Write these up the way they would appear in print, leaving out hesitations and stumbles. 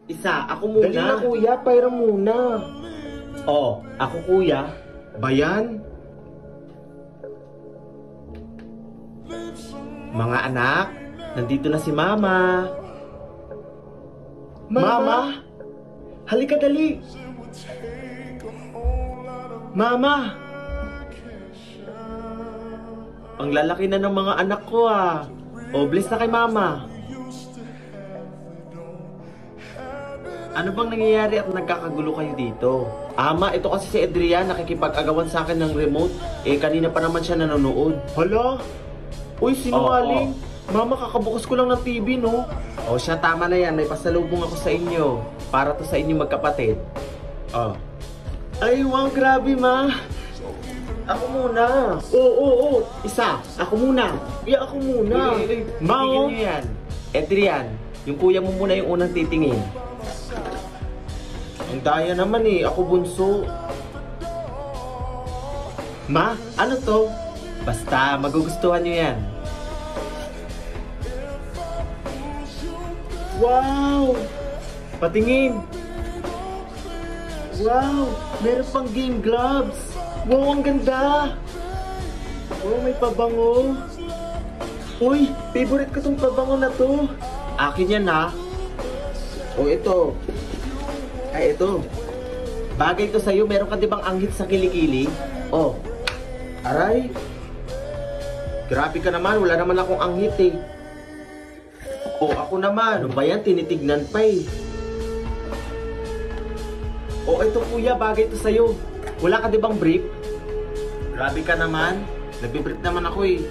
Isa, ako muna. Dali na kuya, pairam muna. Oh, ako kuya. Bayan? Mga anak, nandito na si Mama. Mama? Halika dali. Mama! Ang lalaki na ng mga anak ko ah. O, bless na kay Mama. Ano bang nangyayari at nagkakagulo kayo dito? Ama, ito kasi si Adrian nakikipag-agawan sa akin ng remote. Eh, kanina pa naman siya nanonood. Hala? Uy, sinungaling. Mama, kakabukas ko lang ng TV, no? O siya, tama na yan. May pasalubong ako sa inyo. Para to sa inyo magkapatid. Oh. Ay, wow, grabe, ma. Ako muna. Oo. Isa, ako muna. Kuya, ako muna. Ma, oh. Yan. Adrian, yung kuya mo muna yung unang titingin. Ang daya naman eh. Ako bunso. Ma, ano to? Basta, magugustuhan nyo yan. Wow! Patingin. Wow! Meron pang game gloves. Wow, ang ganda. Oh, may pabango. Uy, favorite ko tong pabango na to. Akin yan, ha? Oh, ito. Ay, ito. Bagay to sa'yo. Meron ka dibang anghit sa kilikili? Oh. Aray. Grabe ka naman. Wala naman akong anghit eh. Oh, ako naman. Ano ba yan? Tinitignan pa eh. Oh, ito kuya. Bagay to sa'yo. Wala ka dibang brief? Grabe ka naman. Nagbe-brief naman ako eh.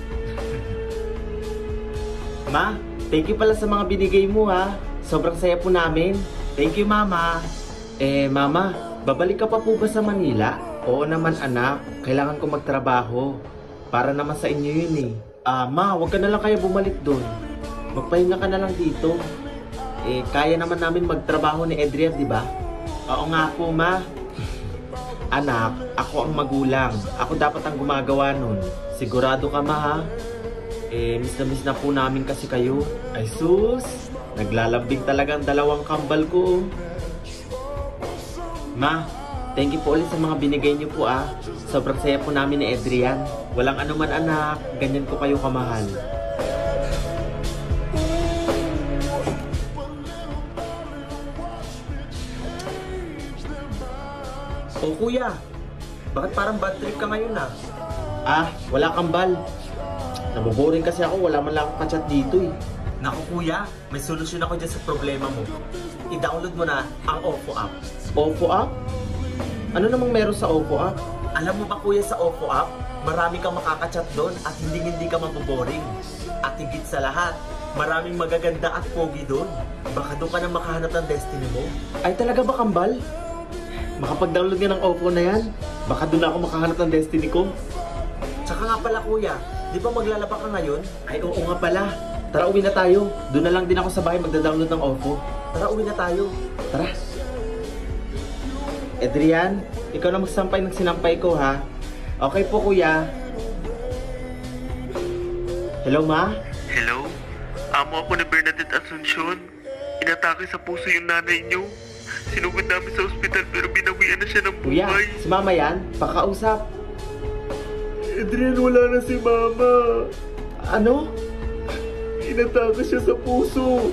Ma, thank you pala sa mga binigay mo ha. Sobrang saya po namin. Thank you, Mama. Mama, babalik ka pa po ba sa Manila? Oo naman, anak. Kailangan ko magtrabaho. Para naman sa inyo yun eh. Ma, wag ka na lang kaya bumalik doon. Magpahinga ka na lang dito. Kaya naman namin magtrabaho ni Adrian, di ba? Oo nga po, Ma. Anak, ako ang magulang. Ako dapat ang gumagawa nun. Sigurado ka, Ma, ha? Miss na po namin kasi kayo. Ay sus, naglalambing talaga ang dalawang kambal ko. Ma, thank you po ulit sa mga binigay niyo po ah. Sobrang saya po namin ni Adrian. Walang anuman anak, ganyan ko kayo kamahal. Oh kuya, bakit parang bad trip ka ngayon ah? Wala kambal. Naboboring kasi ako, wala man lang akong kachat dito eh. Naku kuya, may solusyon ako dyan sa problema mo. I-download mo na ang Oppo app. Oppo app? Ano namang meron sa Oppo app? Alam mo ba kuya sa Oppo app, marami kang makakachat doon at hindi ka maboboring. At higit sa lahat, maraming magaganda at pogi doon. Baka doon ka na makahanap ng destiny mo. Ay talaga ba kambal? Makapag-download ka ng Oppo na yan, baka doon ako makahanap ng destiny ko. Tsaka nga pala kuya, di ba maglalaba ka ngayon? Ay oo nga pala. Tara uwi na tayo. Doon na lang din ako sa bahay magda-download ng Oppo. Tara uwi na tayo. Tara. Adrian, ikaw na magsampay ng sinampay ko ha. Okay po kuya. Hello ma? Hello? Amo ako ni Bernadette Asuncion. Inatake sa puso yung nanay niyo. Sinugod namin sa ospital pero binawian na siya ng Kuya, buhay. si mama yan. Pakausap. Adrian, wala na si mama. Ano? Inatake siya sa puso.